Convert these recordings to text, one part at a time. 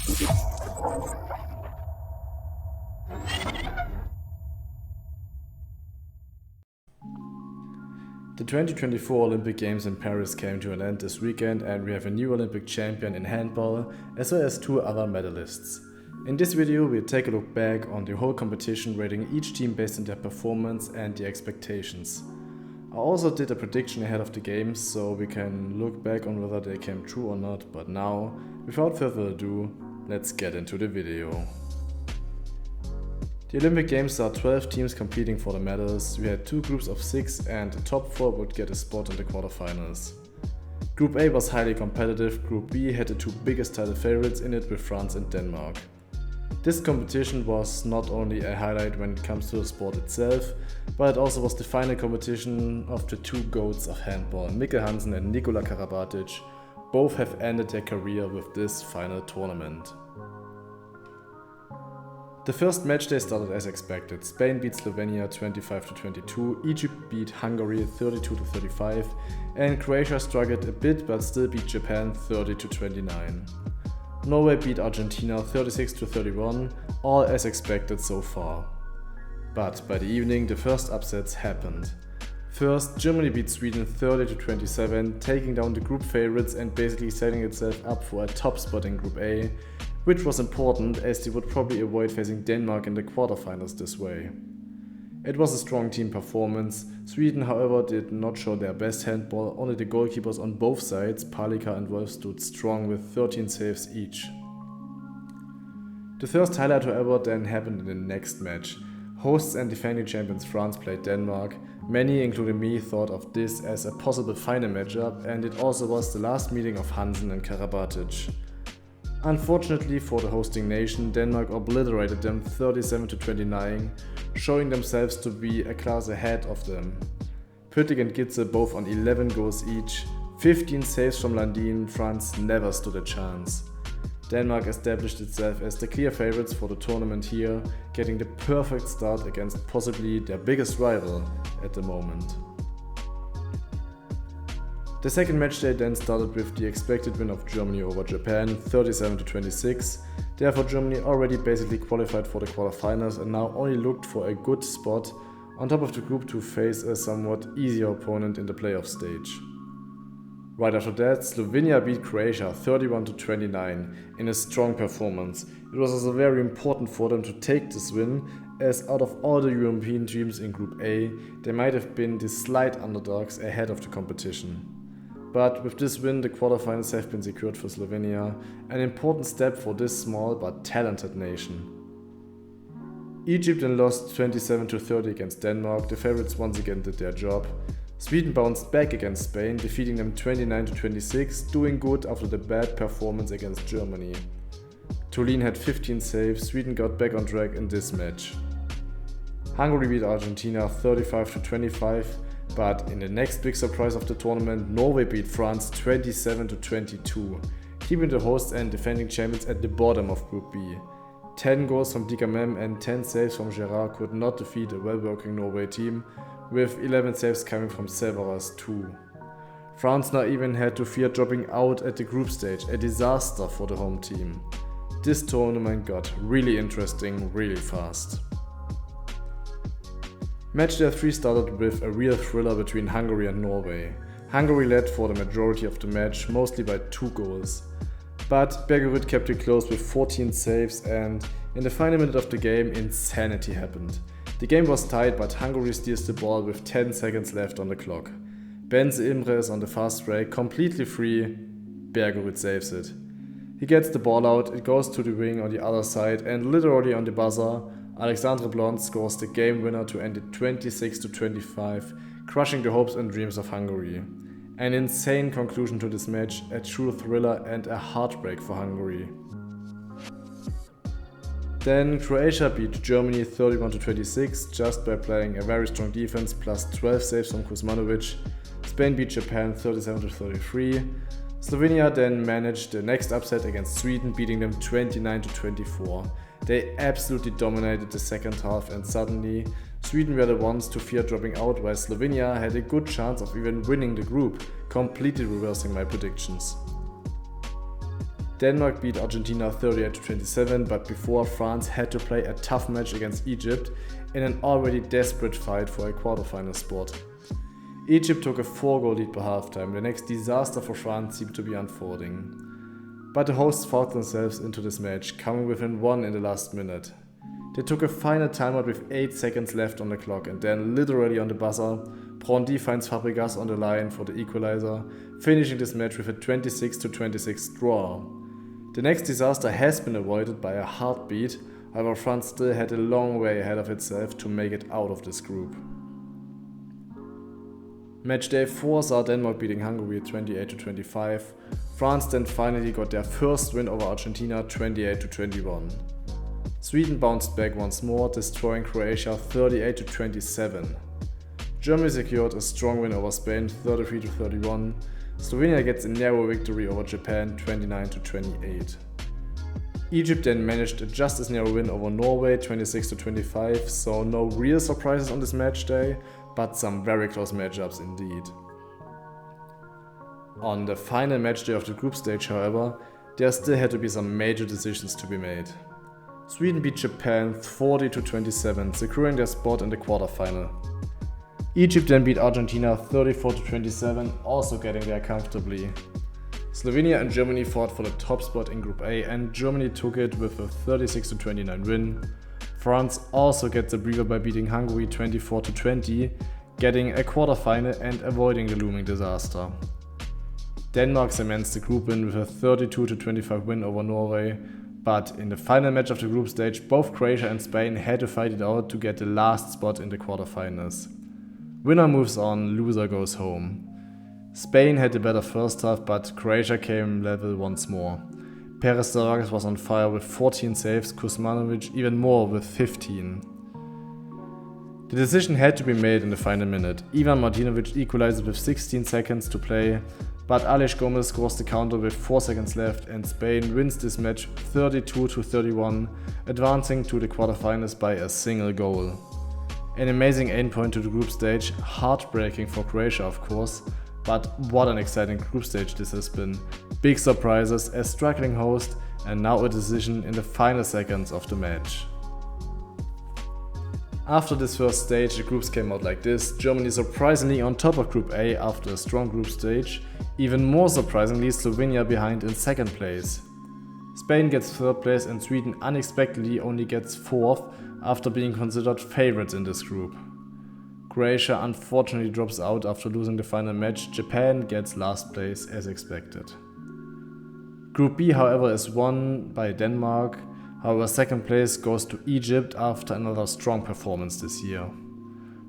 The 2024 Olympic Games in Paris came to an end this weekend, and we have a new Olympic champion in handball as well as 2 other medalists. In this video we'll take a look back on the whole competition, rating each team based on their performance and the expectations. I also did a prediction ahead of the games, so we can look back on whether they came true or not, but now, without further ado, let's get into the video. The Olympic Games saw 12 teams competing for the medals. We had 2 groups of 6 and the top 4 would get a spot in the quarterfinals. Group A was highly competitive. Group B had the 2 biggest title favorites in it with France and Denmark. This competition was not only a highlight when it comes to the sport itself, but it also was the final competition of the 2 GOATs of handball, Mikkel Hansen and Nikola Karabatic. Both have ended their career with this final tournament. The first match day started as expected. Spain beat Slovenia 25-22, Egypt beat Hungary 32-35, and Croatia struggled a bit but still beat Japan 30-29. Norway beat Argentina 36-31, all as expected so far. But by the evening the first upsets happened. First, Germany beat Sweden 30-27, taking down the group favorites and basically setting itself up for a top spot in Group A, which was important as they would probably avoid facing Denmark in the quarterfinals this way. It was a strong team performance. Sweden, however, did not show their best handball. Only the goalkeepers on both sides, Palika and Wolf, stood strong with 13 saves each. The first highlight, however, then happened in the next match. Hosts and defending champions France played Denmark. Many, including me, thought of this as a possible final matchup, and it also was the last meeting of Hansen and Karabatic. Unfortunately for the hosting nation, Denmark obliterated them 37-29, showing themselves to be a class ahead of them. Püttig and Gitzel both on 11 goals each, 15 saves from Landin. France never stood a chance. Denmark established itself as the clear favorites for the tournament here, getting the perfect start against possibly their biggest rival at the moment. The second match day then started with the expected win of Germany over Japan 37-26. Therefore Germany already basically qualified for the quarterfinals and now only looked for a good spot on top of the group to face a somewhat easier opponent in the playoff stage. Right after that, Slovenia beat Croatia 31-29 in a strong performance. It was also very important for them to take this win, as out of all the European teams in Group A, they might have been the slight underdogs ahead of the competition. But with this win, the quarterfinals have been secured for Slovenia, an important step for this small but talented nation. Egypt then lost 27-30 against Denmark. The favorites once again did their job. Sweden bounced back against Spain, defeating them 29-26, doing good after the bad performance against Germany. Tullin had 15 saves. Sweden got back on track in this match. Hungary beat Argentina 35-25. But in the next big surprise of the tournament, Norway beat France 27-22, keeping the hosts and defending champions at the bottom of Group B. 10 goals from Digamem and 10 saves from Gerard could not defeat a well-working Norway team, with 11 saves coming from Severas too. France now even had to fear dropping out at the group stage, a disaster for the home team. This tournament got really interesting really fast. Match day 3 started with a real thriller between Hungary and Norway. Hungary led for the majority of the match, mostly by 2 goals. But Bergerud kept it close with 14 saves, and in the final minute of the game, insanity happened. The game was tied, but Hungary steals the ball with 10 seconds left on the clock. Benze Imre is on the fast break, completely free. Bergerud saves it. He gets the ball out, it goes to the wing on the other side, and literally on the buzzer, Alexandre Blond scores the game winner to end it 26-25, crushing the hopes and dreams of Hungary. An insane conclusion to this match, a true thriller and a heartbreak for Hungary. Then Croatia beat Germany 31-26 just by playing a very strong defense plus 12 saves from Kuzmanovic. Spain beat Japan 37-33. Slovenia then managed the next upset against Sweden, beating them 29-24. They absolutely dominated the second half, and suddenly Sweden were the ones to fear dropping out, while Slovenia had a good chance of even winning the group, completely reversing my predictions. Denmark beat Argentina 38-27, but before France had to play a tough match against Egypt in an already desperate fight for a quarterfinal spot. Egypt took a 4-goal lead by halftime. The next disaster for France seemed to be unfolding. But the hosts fought themselves into this match, coming within 1 in the last minute. They took a final timeout with 8 seconds left on the clock, and then literally on the buzzer, Brandy finds Fabregas on the line for the equalizer, finishing this match with a 26-26 draw. The next disaster has been avoided by a heartbeat, however France still had a long way ahead of itself to make it out of this group. Match day 4 saw Denmark beating Hungary 28-25. France then finally got their first win over Argentina 28-21. Sweden bounced back once more, destroying Croatia 38-27. Germany secured a strong win over Spain 33-31. Slovenia gets a narrow victory over Japan 29-28. Egypt then managed a just as narrow win over Norway 26-25, so no real surprises on this match day, but some very close matchups indeed. On the final match day of the group stage, however, there still had to be some major decisions to be made. Sweden beat Japan 40-27, securing their spot in the quarterfinal. Egypt then beat Argentina 34-27, also getting there comfortably. Slovenia and Germany fought for the top spot in Group A, and Germany took it with a 36-29 win. France also gets a breather by beating Hungary 24-20, getting a quarterfinal and avoiding the looming disaster. Denmark cements the group win with a 32-25 win over Norway, but in the final match of the group stage, both Croatia and Spain had to fight it out to get the last spot in the quarterfinals. Winner moves on, loser goes home. Spain had the better first half, but Croatia came level once more. Perez de Vargas was on fire with 14 saves, Kuzmanovic even more with 15. The decision had to be made in the final minute. Ivan Martinovic equalizes with 16 seconds to play, but Aleix Gomez scores the counter with 4 seconds left, and Spain wins this match 32-31, advancing to the quarterfinals by a single goal. An amazing endpoint to the group stage, heartbreaking for Croatia of course, but what an exciting group stage this has been. Big surprises, a struggling host, and now a decision in the final seconds of the match. After this first stage, the groups came out like this. Germany surprisingly on top of Group A after a strong group stage. Even more surprisingly, Slovenia behind in second place. Spain gets third place and Sweden unexpectedly only gets fourth after being considered favorites in this group. Croatia unfortunately drops out after losing the final match. Japan gets last place as expected. Group B, however, is won by Denmark. However, second place goes to Egypt after another strong performance this year.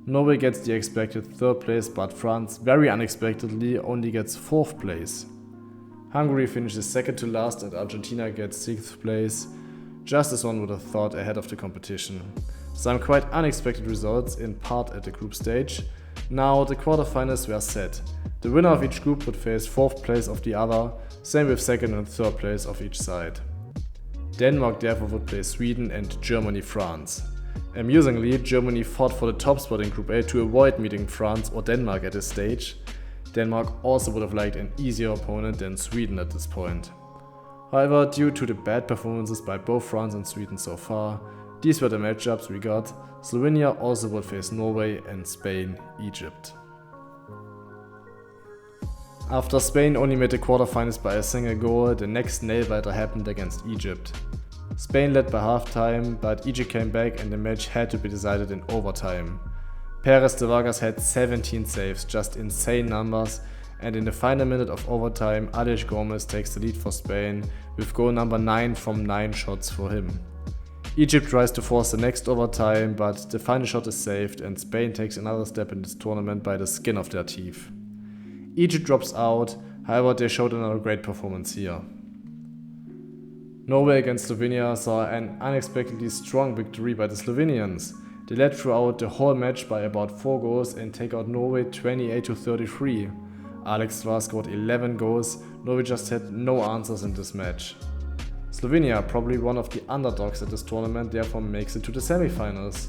Norway gets the expected third place, but France very unexpectedly only gets fourth place. Hungary finishes second to last and Argentina gets sixth place, just as one would have thought ahead of the competition. Some quite unexpected results, in part at the group stage. Now the quarterfinals were set. The winner of each group would face fourth place of the other, same with second and third place of each side. Denmark therefore would play Sweden and Germany France. Amusingly, Germany fought for the top spot in Group A to avoid meeting France or Denmark at this stage. Denmark also would have liked an easier opponent than Sweden at this point. However, due to the bad performances by both France and Sweden so far, these were the matchups we got. Slovenia also would face Norway and Spain, Egypt. After Spain only made the quarterfinals by a single goal, the next nail-biter happened against Egypt. Spain led by halftime, but Egypt came back and the match had to be decided in overtime. Perez de Vargas had 17 saves, just insane numbers, and in the final minute of overtime, Aleix Gomez takes the lead for Spain with goal number 9 from 9 shots for him. Egypt tries to force the next overtime, but the final shot is saved and Spain takes another step in this tournament by the skin of their teeth. Egypt drops out, however they showed another great performance here. Norway against Slovenia saw an unexpectedly strong victory by the Slovenians. They led throughout the whole match by about 4 goals and take out Norway 28-33. Alex Svár scored 11 goals, Norway just had no answers in this match. Slovenia, probably one of the underdogs at this tournament, therefore makes it to the semi-finals.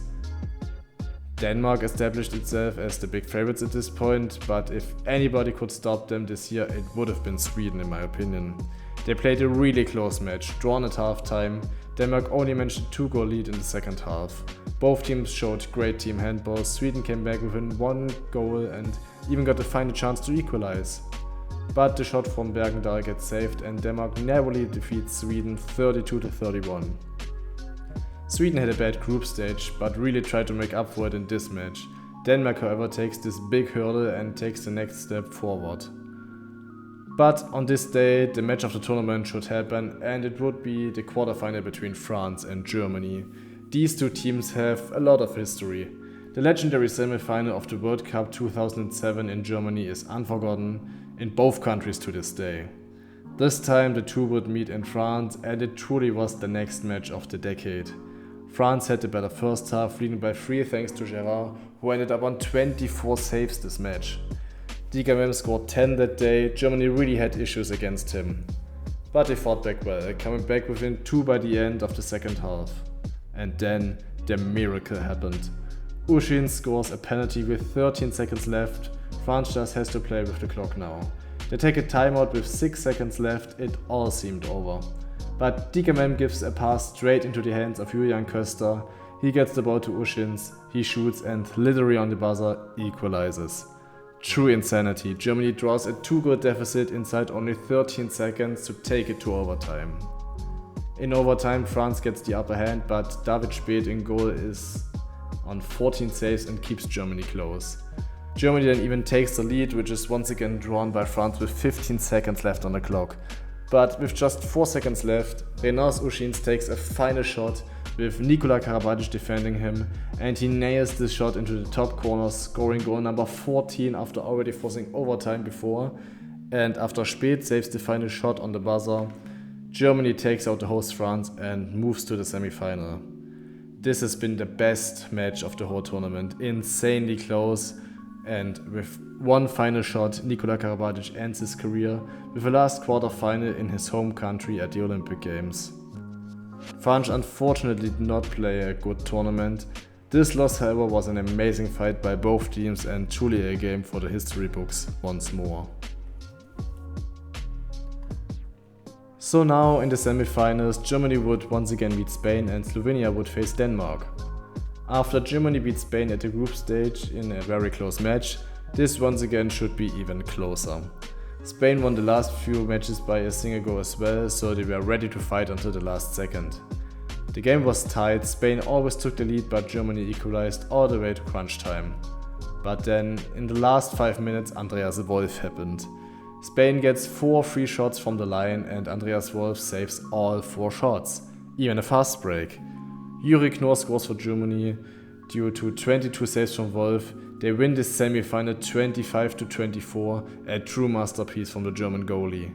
Denmark established itself as the big favorites at this point, but if anybody could stop them this year, it would have been Sweden in my opinion. They played a really close match, drawn at halftime. Denmark only managed a 2-goal lead in the second half. Both teams showed great team handball. Sweden came back within 1 goal and even got to find a chance to equalize. But the shot from Bergendahl gets saved and Denmark narrowly defeats Sweden 32-31. Sweden had a bad group stage, but really tried to make up for it in this match. Denmark, however, takes this big hurdle and takes the next step forward. But on this day, the match of the tournament should happen, and it would be the quarterfinal between France and Germany. These two teams have a lot of history. The legendary semi-final of the World Cup 2007 in Germany is unforgotten in both countries to this day. This time the two would meet in France, and it truly was the next match of the decade. France had the better first half, leading by 3 thanks to Gerrard, who ended up on 24 saves this match. Digamem scored 10 that day. Germany really had issues against him. But they fought back well, coming back within 2 by the end of the second half. And then the miracle happened. Ushin scores a penalty with 13 seconds left. France just has to play with the clock now. They take a timeout with 6 seconds left. It all seemed over. But Digamem gives a pass straight into the hands of Julian Köster. He gets the ball to Ushins, he shoots and literally on the buzzer equalizes. True insanity. Germany draws a 2-goal deficit inside only 13 seconds to take it to overtime. In overtime, France gets the upper hand, but David Speth in goal is on 14 saves and keeps Germany close. Germany then even takes the lead, which is once again drawn by France with 15 seconds left on the clock. But with just 4 seconds left, Renars Ushins takes a final shot with Nikola Karabatic defending him, and he nails this shot into the top corner, scoring goal number 14 after already forcing overtime before. And after Speth saves the final shot on the buzzer, Germany takes out the host France and moves to the semi-final. This has been the best match of the whole tournament, insanely close, and with one final shot, Nikola Karabatic ends his career with a last quarter final in his home country at the Olympic Games. France unfortunately did not play a good tournament. This loss, however, was an amazing fight by both teams and truly a game for the history books once more. So now in the semi-finals, Germany would once again meet Spain and Slovenia would face Denmark. After Germany beat Spain at the group stage in a very close match, this once again should be even closer. Spain won the last few matches by a single goal as well, so they were ready to fight until the last second. The game was tight, Spain always took the lead, but Germany equalized all the way to crunch time. But then, in the last 5 minutes, Andreas Wolf happened. Spain gets 4 free shots from the line and Andreas Wolf saves all 4 shots, even a fast break. Yuri Knorr scores for Germany. Due to 22 saves from Wolf, they win this semi-final 25-24, a true masterpiece from the German goalie.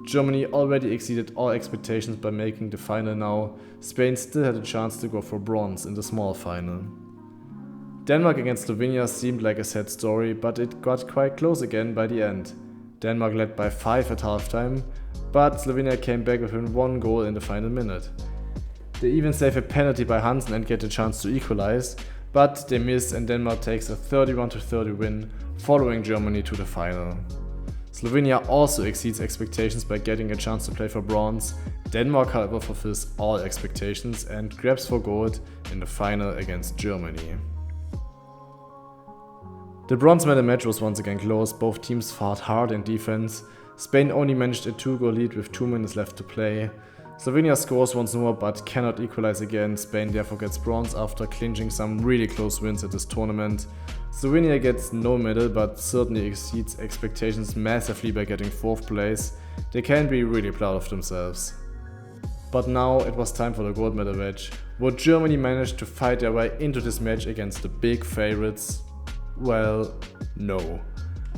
Germany already exceeded all expectations by making the final now. Spain still had a chance to go for bronze in the small final. Denmark against Slovenia seemed like a sad story, but it got quite close again by the end. Denmark led by 5 at halftime, but Slovenia came back within 1 goal in the final minute. They even save a penalty by Hansen and get a chance to equalize, but they miss and Denmark takes a 31-30 win, following Germany to the final. Slovenia also exceeds expectations by getting a chance to play for bronze. Denmark, however, fulfills all expectations and grabs for gold in the final against Germany. The bronze medal match was once again close, both teams fought hard in defense. Spain only managed a 2-goal lead with 2 minutes left to play. Slovenia scores once more but cannot equalize again. Spain therefore gets bronze after clinching some really close wins at this tournament. Slovenia gets no medal but certainly exceeds expectations massively by getting 4th place. They can be really proud of themselves. But now it was time for the gold medal match. Would Germany manage to fight their way into this match against the big favorites? Well, no.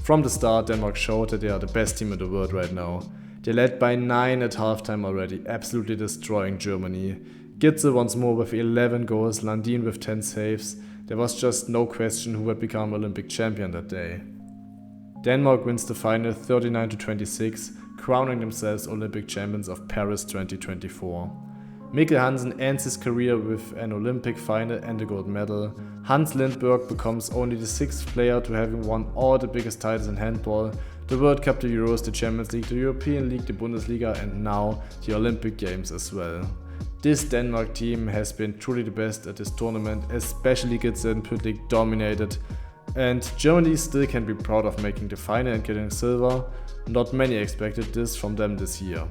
From the start, Denmark showed that they are the best team in the world right now. They led by 9 at halftime already, absolutely destroying Germany. Gitzel once more with 11 goals, Landin with 10 saves. There was just no question who would become Olympic champion that day. Denmark wins the final 39-26, crowning themselves Olympic champions of Paris 2024. Mikkel Hansen ends his career with an Olympic final and a gold medal. Hans Lindberg becomes only the 6th player to having won all the biggest titles in handball. The World Cup, the Euros, the Champions League, the European League, the Bundesliga and now the Olympic Games as well. This Denmark team has been truly the best at this tournament, especially Gitzel and Pytlik dominated, and Germany still can be proud of making the final and getting silver. Not many expected this from them this year.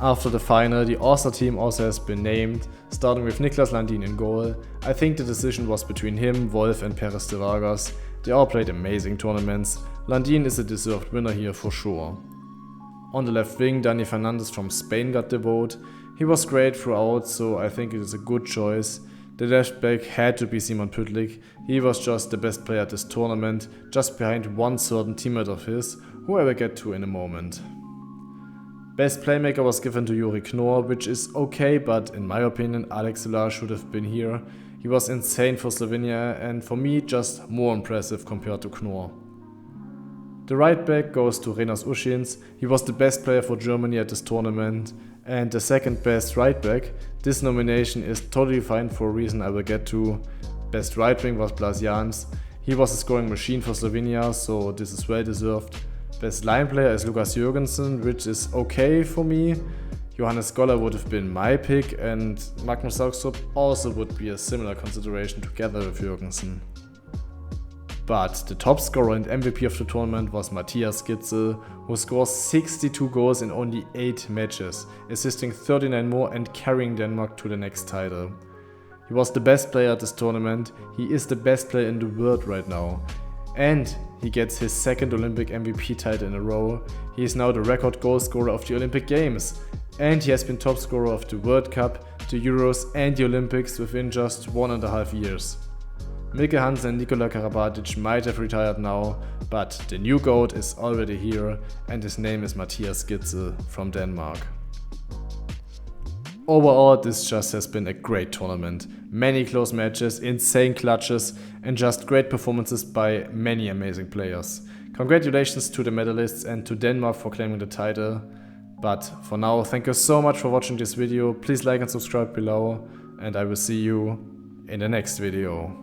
After the final, the All-Star team also has been named, starting with Niklas Landin in goal. I think the decision was between him, Wolf and Perez de Vargas. They all played amazing tournaments. Landin is a deserved winner here for sure. On the left wing, Dani Fernandez from Spain got the vote. He was great throughout, so I think it is a good choice. The left back had to be Simon Pytlik. He was just the best player at this tournament, just behind one certain teammate of his, who I will get to in a moment. Best playmaker was given to Yuri Knorr, which is okay, but in my opinion Alex Solar should have been here. He was insane for Slovenia and for me just more impressive compared to Knorr. The right back goes to Renas Ušins. He was the best player for Germany at this tournament and the second best right back. This nomination is totally fine for a reason I will get to. Best right wing was Blas Jans. He was a scoring machine for Slovenia, so this is well deserved. Best line player is Lukas Jørgensen, which is okay for me. Johannes Goller would have been my pick and Magnus Saugstrup also would be a similar consideration together with Jørgensen. But the top scorer and MVP of the tournament was Matthias Gitzel, who scores 62 goals in only 8 matches, assisting 39 more and carrying Denmark to the next title. He was the best player at this tournament, he is the best player in the world right now. And he gets his second Olympic MVP title in a row. He is now the record goal scorer of the Olympic Games. And he has been top scorer of the World Cup, the Euros and the Olympics within just 1.5 years. Mikkel Hansen and Nikola Karabatic might have retired now, but the new GOAT is already here and his name is Matthias Gitzel from Denmark. Overall, this just has been a great tournament. Many close matches, insane clutches and just great performances by many amazing players. Congratulations to the medalists and to Denmark for claiming the title. But for now, thank you so much for watching this video. Please like and subscribe below and I will see you in the next video.